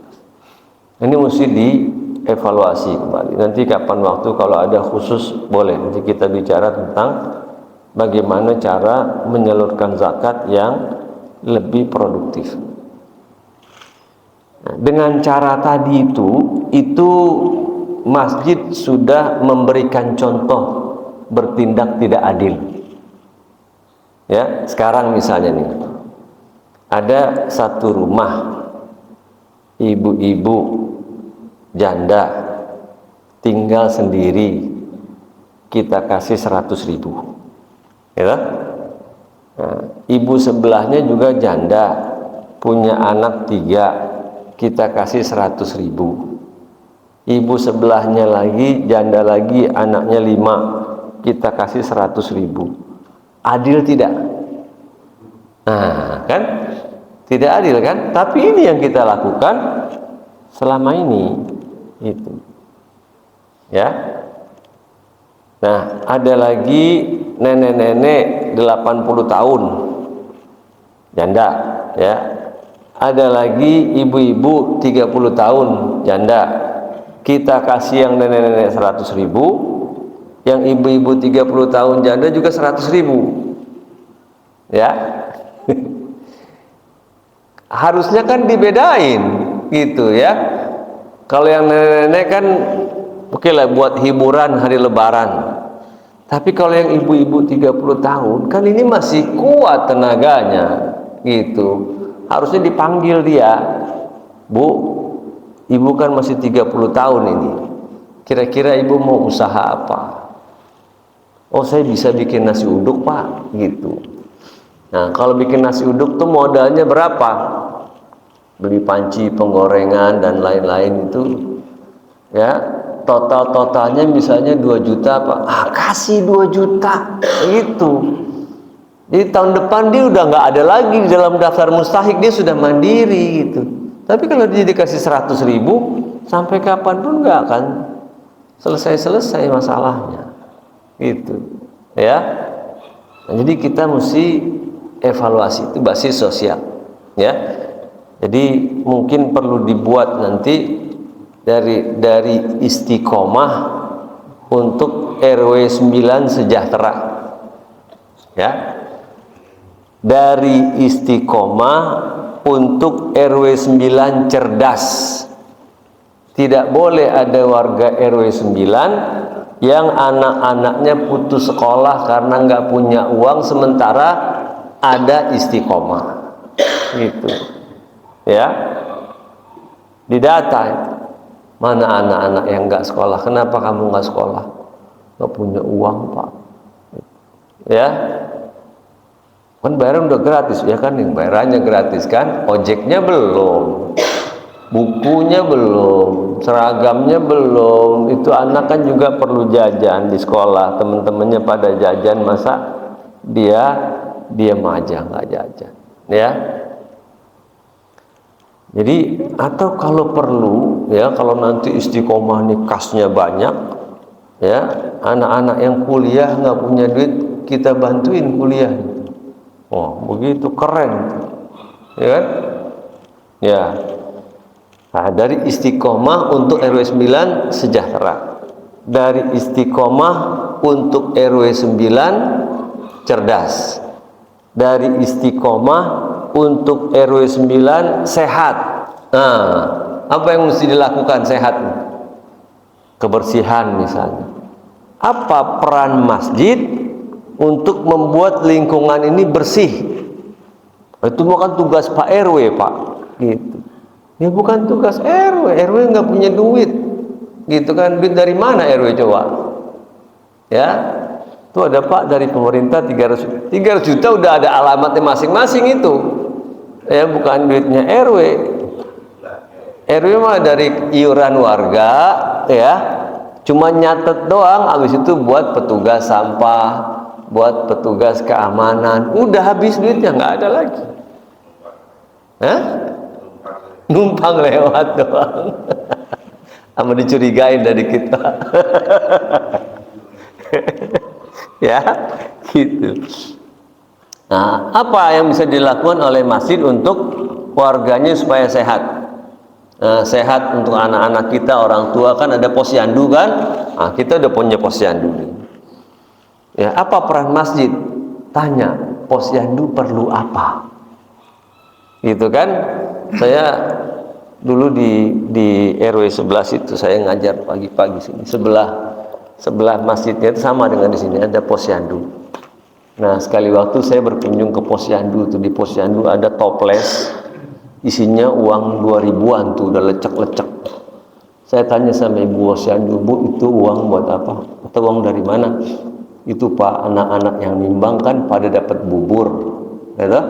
A: Ini mesti dievaluasi kembali. Nanti kapan waktu kalau ada khusus boleh nanti kita bicara tentang bagaimana cara menyalurkan zakat yang lebih produktif. Nah, dengan cara tadi itu masjid sudah memberikan contoh bertindak tidak adil. Ya, sekarang misalnya nih, ada satu rumah ibu-ibu janda tinggal sendiri, kita kasih 100.000, ya. Nah, ibu sebelahnya juga janda, punya anak 3, kita kasih 100.000. Ibu sebelahnya lagi janda lagi, anaknya 5, kita kasih 100.000. Adil tidak? Nah, kan tidak adil kan? Tapi ini yang kita lakukan selama ini, itu, ya. Nah, ada lagi nenek-nenek 80 tahun janda, ya. Ada lagi ibu-ibu 30 tahun janda, kita kasih yang nenek-nenek 100.000, yang ibu-ibu 30 tahun janda juga 100.000, ya. Harusnya kan dibedain gitu ya. Kalau yang nenek-nenek kan oke lah buat hiburan hari lebaran. Tapi kalau yang ibu-ibu 30 tahun kan ini masih kuat tenaganya gitu. Harusnya dipanggil dia, Bu, ibu kan masih 30 tahun ini. Kira-kira ibu mau usaha apa? Oh, saya bisa bikin nasi uduk, Pak, gitu. Nah, kalau bikin nasi uduk tuh modalnya berapa? Beli panci, penggorengan dan lain-lain itu, ya, totalnya misalnya 2 juta, Pak. Kasih 2 juta gitu. Jadi tahun depan dia udah nggak ada lagi di dalam daftar mustahik, dia sudah mandiri gitu. Tapi kalau dia dikasih 100.000, sampai kapanpun nggak akan selesai masalahnya, gitu, ya. Nah, jadi kita mesti evaluasi, itu basis sosial, ya. Jadi mungkin perlu dibuat nanti dari istiqomah untuk RW 9 sejahtera. Ya. Dari istiqomah untuk RW 9 cerdas. Tidak boleh ada warga RW 9 yang anak-anaknya putus sekolah karena nggak punya uang sementara ada istiqomah. Gitu. Ya. Didata itu. Mana anak-anak yang nggak sekolah? Kenapa kamu nggak sekolah? Nggak punya uang, Pak. Ya, kan bayar udah gratis ya kan? Yang bayarannya gratis kan? Ojeknya belum, bukunya belum, seragamnya belum. Itu anak kan juga perlu jajan di sekolah. Teman-temannya pada jajan, masa dia diam aja nggak jajan? Ya. Jadi atau kalau perlu ya, kalau nanti istiqomah nih kasnya banyak ya, anak-anak yang kuliah nggak punya duit kita bantuin kuliah. Oh begitu keren ya kan ya. Nah, dari istiqomah untuk RW 9 sejahtera, dari istiqomah untuk RW 9 cerdas, dari istiqomah untuk RW 9 sehat. Nah, apa yang mesti dilakukan sehat? Kebersihan misalnya. Apa peran masjid untuk membuat lingkungan ini bersih? Itu bukan tugas Pak RW, Pak. Gitu. Ya bukan tugas RW. RW nggak punya duit. Gitu kan? Duit dari mana RW coba? Ya. Itu ada Pak dari pemerintah 300 juta udah ada alamatnya masing-masing itu. Ya bukan duitnya RW. RW mah dari iuran warga ya. Cuma nyatet doang, habis itu buat petugas sampah, buat petugas keamanan. Udah habis duitnya, nggak ada lagi. Hah? Numpang lewat doang. Sama dicurigain dari kita. Ya, gitu. Nah, apa yang bisa dilakukan oleh masjid untuk warganya supaya sehat? Nah, sehat untuk anak-anak kita, orang tua kan ada posyandu kan? Nah, kita udah punya posyandu. Ya, apa peran masjid? Tanya, posyandu perlu apa? Gitu kan? Saya dulu di RW 11 itu saya ngajar pagi-pagi sini. Sebelah masjidnya itu sama dengan di sini ada posyandu. Nah, sekali waktu saya berkunjung ke posyandu, tuh di posyandu ada toples, isinya uang 2000-an tuh udah lecek-lecek. Saya tanya sama ibu posyandu, Bu, itu uang buat apa? Atau uang dari mana? Itu Pak, anak-anak yang nimbang kan pada dapat bubur, gitu,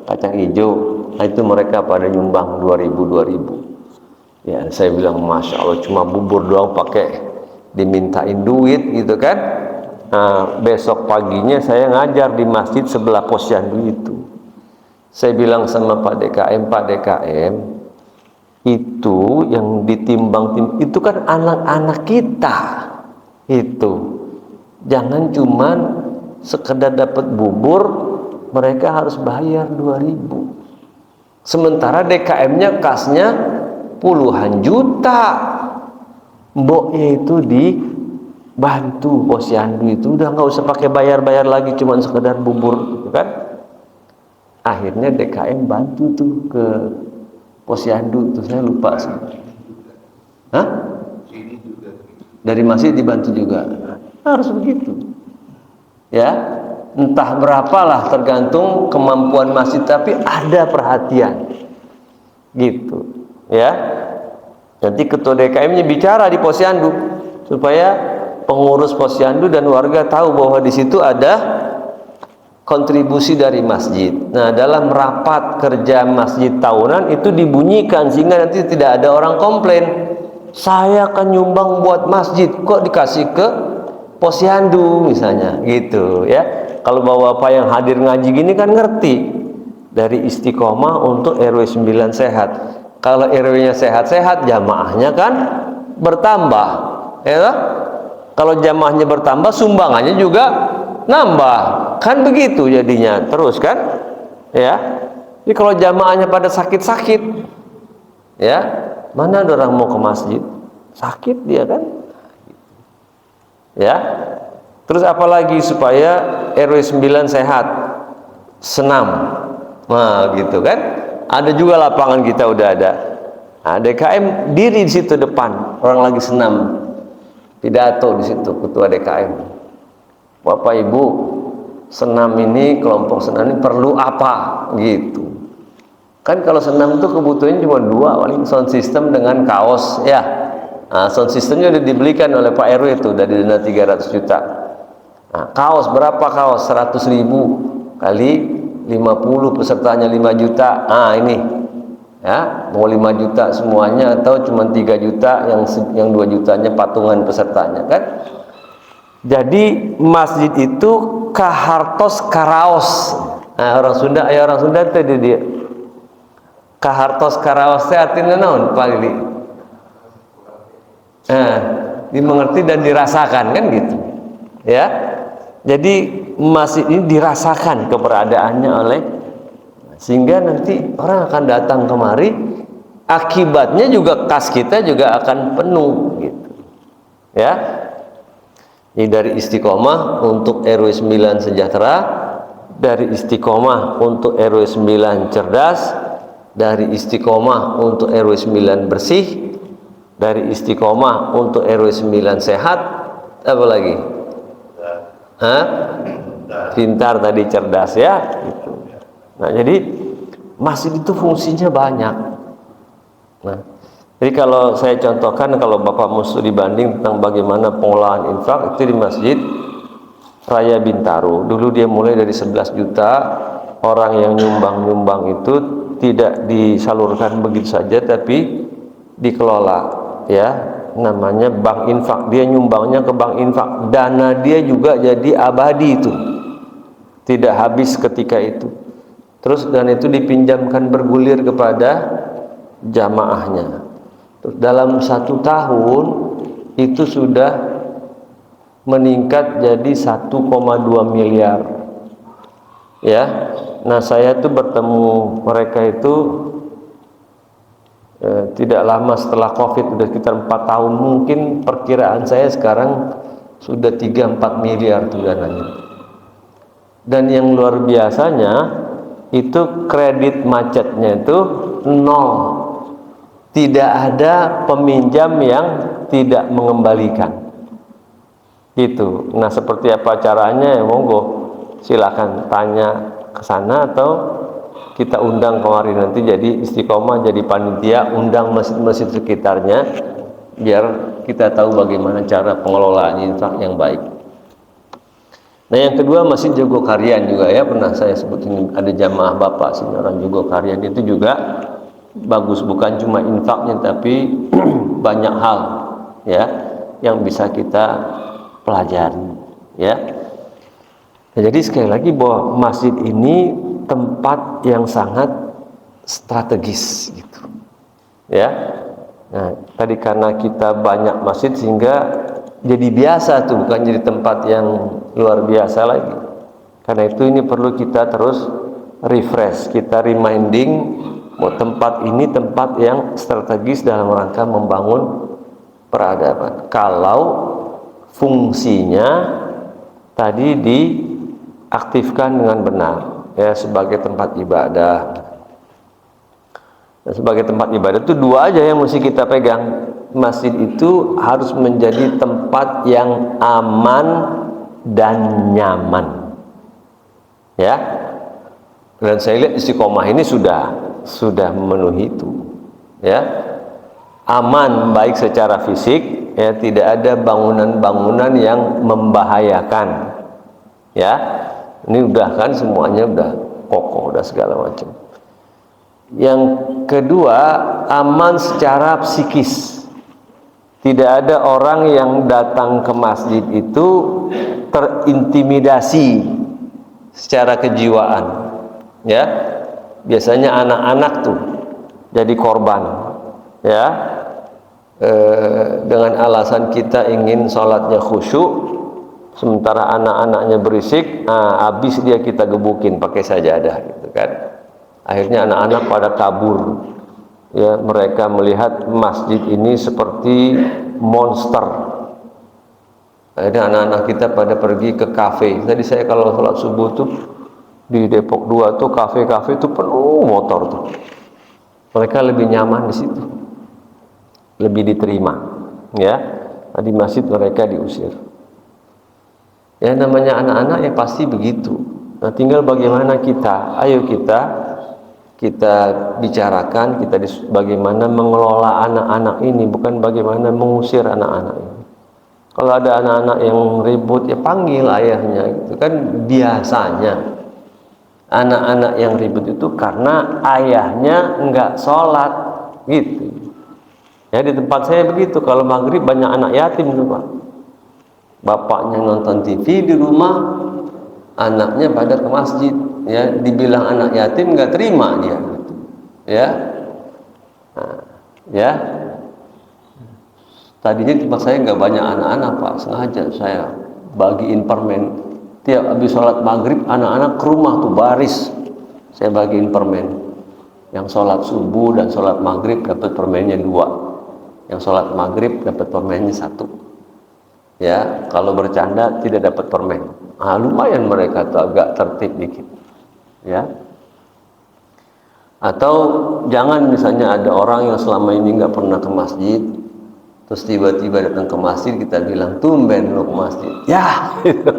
A: kacang hijau. Nah, itu mereka pada nyumbang 2000. Ya, saya bilang Masya Allah, cuma bubur doang pakai dimintain duit gitu kan. Nah, besok paginya saya ngajar di masjid sebelah posyandu itu. Saya bilang sama Pak DKM, itu yang ditimbang itu kan anak-anak kita. Itu jangan cuman sekedar dapat bubur, mereka harus bayar 2000. Sementara DKM-nya kasnya puluhan juta. Mboknya itu dibantu posyandu itu udah nggak usah pakai bayar-bayar lagi, cuman sekedar bubur gitu kan. Akhirnya DKM bantu tuh ke posyandu tuh, saya lupa sih. Hah? Dari masjid dibantu juga. Harus begitu. Ya, entah berapalah tergantung kemampuan masjid, tapi ada perhatian. Gitu. Ya. Nanti ketua DKM-nya bicara di posyandu supaya pengurus posyandu dan warga tahu bahwa di situ ada kontribusi dari masjid. Nah, dalam rapat kerja masjid tahunan itu dibunyikan sehingga nanti tidak ada orang komplain. Saya akan nyumbang buat masjid, kok dikasih ke posyandu misalnya, gitu ya. Kalau bapak-bapak yang hadir ngaji gini kan ngerti dari istiqomah untuk RW 9 sehat. Kalau RW-nya sehat-sehat, jamaahnya kan bertambah, ya. Kalau jamaahnya bertambah, sumbangannya juga nambah, kan begitu jadinya terus kan, ya. Jadi kalau jamaahnya pada sakit-sakit, ya, mana ada orang mau ke masjid? Sakit dia kan, ya. Terus apalagi supaya RW 9 sehat? Senam. Nah, gitu kan. Ada juga lapangan kita udah ada. Nah, DKM diri di situ depan, orang lagi senam. Pidato di situ ketua DKM. Bapak Ibu, senam ini, kelompok senam ini perlu apa? Gitu. Kan kalau senam itu kebutuhannya cuma 2, paling sound system dengan kaos ya. Nah, sound systemnya udah dibelikan oleh Pak RW itu dari dana 300 juta. Nah, kaos berapa kaos? 100.000 kali 50 pesertanya 5 juta. Nah, ini ya, mau 5 juta semuanya atau cuma 3 juta, yang 2 jutanya patungan pesertanya kan. Jadi masjid itu kahartos karaos. Nah, orang Sunda, ya orang Sunda tadi dia kahartos karaos teh artinya naon Pak Lili? Nah, dimengerti dan dirasakan kan gitu ya. Jadi masjid ini dirasakan keberadaannya oleh, sehingga nanti orang akan datang kemari, akibatnya juga kas kita juga akan penuh gitu ya. Jadi dari istiqomah untuk RW 9 sejahtera, dari istiqomah untuk RW 9 cerdas, dari istiqomah untuk RW 9 bersih, dari istiqomah untuk RW 9 sehat, apa lagi? Hah? Pintar tadi, cerdas ya gitu. Nah, jadi masjid itu fungsinya banyak. Nah, jadi kalau saya contohkan, kalau Bapak musuh dibanding tentang bagaimana pengolahan infak itu di Masjid Raya Bintaro. Dulu dia mulai dari 11 juta, orang yang nyumbang itu tidak disalurkan begitu saja, tapi dikelola ya, namanya bank infak. Dia nyumbangnya ke bank infak, dana dia juga jadi abadi, itu tidak habis ketika itu. Terus dan itu dipinjamkan bergulir kepada jamaahnya. Terus dalam 1 tahun itu sudah meningkat jadi 1,2 miliar ya. Nah, saya tuh bertemu mereka itu tidak lama setelah COVID, sudah sekitar 4 tahun. Mungkin perkiraan saya sekarang sudah 3-4 miliar tuh dananya. Dan yang luar biasanya itu kredit macetnya itu 0. Tidak ada peminjam yang tidak mengembalikan. Gitu. Nah, seperti apa caranya ya, monggo silakan tanya ke sana atau kita undang kemarin nanti jadi istiqomah, jadi panitia, undang masjid-masjid sekitarnya biar kita tahu bagaimana cara pengelolaan infak yang baik. Nah, yang kedua Masjid Jogokarian juga ya, pernah saya sebutin, ada jamaah Bapak sini orang Jogokarian, itu juga bagus, bukan cuma infaknya tapi banyak hal ya yang bisa kita pelajari ya. Nah, jadi sekali lagi bahwa masjid ini tempat yang sangat strategis gitu ya. Nah, tadi karena kita banyak masjid sehingga jadi biasa tuh, bukan jadi tempat yang luar biasa lagi. Karena itu ini perlu kita terus refresh, kita reminding bahwa tempat ini tempat yang strategis dalam rangka membangun peradaban. Kalau fungsinya tadi diaktifkan dengan benar ya, sebagai tempat ibadah. Nah, sebagai tempat ibadah itu 2 aja yang mesti kita pegang. Masjid itu harus menjadi tempat yang aman dan nyaman ya. Dan saya lihat istiqomah ini sudah memenuhi itu ya. Aman baik secara fisik ya, tidak ada bangunan-bangunan yang membahayakan ya. Ini udah kan semuanya udah kokoh, udah segala macam. Yang kedua, aman secara psikis. Tidak ada orang yang datang ke masjid itu terintimidasi secara kejiwaan ya. Biasanya anak-anak tuh jadi korban ya, dengan alasan kita ingin sholatnya khusyuk, sementara anak-anaknya berisik. Nah, habis dia kita gebukin pakai sajadah gitu kan. Akhirnya anak-anak pada kabur ya, mereka melihat masjid ini seperti monster Ada anak-anak kita pada pergi ke kafe. Tadi saya kalau sholat subuh tuh di Depok 2 tuh kafe-kafe tuh penuh motor tuh. Mereka lebih nyaman di situ, lebih diterima, ya. Di masjid mereka diusir. Ya namanya anak-anak ya pasti begitu. Nah tinggal bagaimana kita, ayo kita bicarakan, bagaimana mengelola anak-anak ini, bukan bagaimana mengusir anak-anak ini. Kalau ada anak-anak yang ribut ya panggil ayahnya, gitu kan. Biasanya anak-anak yang ribut itu karena ayahnya enggak sholat, gitu. Ya di tempat saya begitu, kalau maghrib banyak anak yatim tuh Pak. Bapaknya nonton TV di rumah, anaknya pada ke masjid, ya dibilang anak yatim nggak terima dia, gitu. Ya, nah, ya. Tadinya di tempat saya nggak banyak anak-anak Pak, sengaja saya bagiin permen. Tiap habis sholat maghrib anak-anak ke rumah tuh baris, saya bagiin permen. Yang sholat subuh dan sholat maghrib dapat permennya 2. Yang sholat maghrib dapat permennya 1. Ya, kalau bercanda tidak dapat permen. Lumayan mereka tuh agak tertib dikit. Ya. Atau jangan misalnya ada orang yang selama ini nggak pernah ke masjid, terus tiba-tiba datang ke masjid, kita bilang tumben lo ke masjid. Ya, gitu.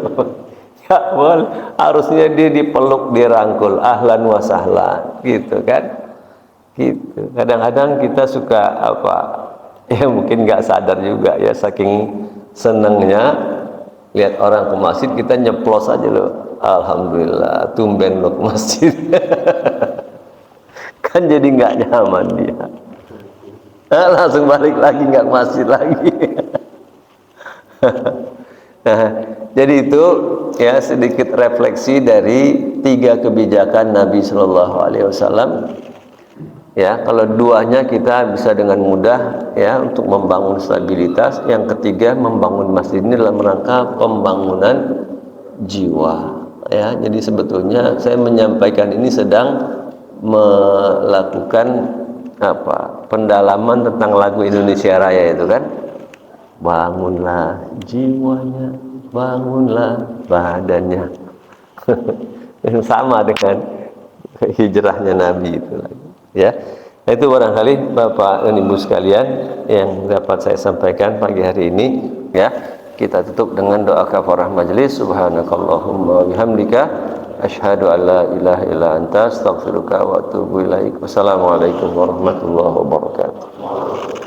A: Ya, boleh. Harusnya dia dipeluk, dirangkul, ahlan wa sahlan, gitu kan? Gitu. Kadang-kadang kita suka ya mungkin nggak sadar juga ya, saking senengnya lihat orang ke masjid kita nyeplos aja loh, alhamdulillah tumben lo ke masjid. Kan jadi nggak nyaman dia, langsung balik lagi nggak ke masjid lagi. Nah, jadi itu ya sedikit refleksi dari 3 kebijakan Nabi Shallallahu Alaihi Wasallam. Ya, kalau 2-nya kita bisa dengan mudah ya untuk membangun stabilitas. Yang ketiga, membangun masjid ini dalam rangka pembangunan jiwa. Ya, jadi sebetulnya saya menyampaikan ini sedang melakukan pendalaman tentang lagu Indonesia Raya itu kan. Bangunlah jiwanya, bangunlah badannya. Yang sama dengan hijrahnya Nabi itu lagi. Ya, itu barangkali Bapak dan Ibu sekalian yang dapat saya sampaikan pagi hari ini. Ya, kita tutup dengan doa kafarah majelis. Subhanakallahumma bihamdika asyhadu an la ilaha illa anta astaghfiruka wa atubu ilaik. Wassalamualaikum warahmatullahi wabarakatuh.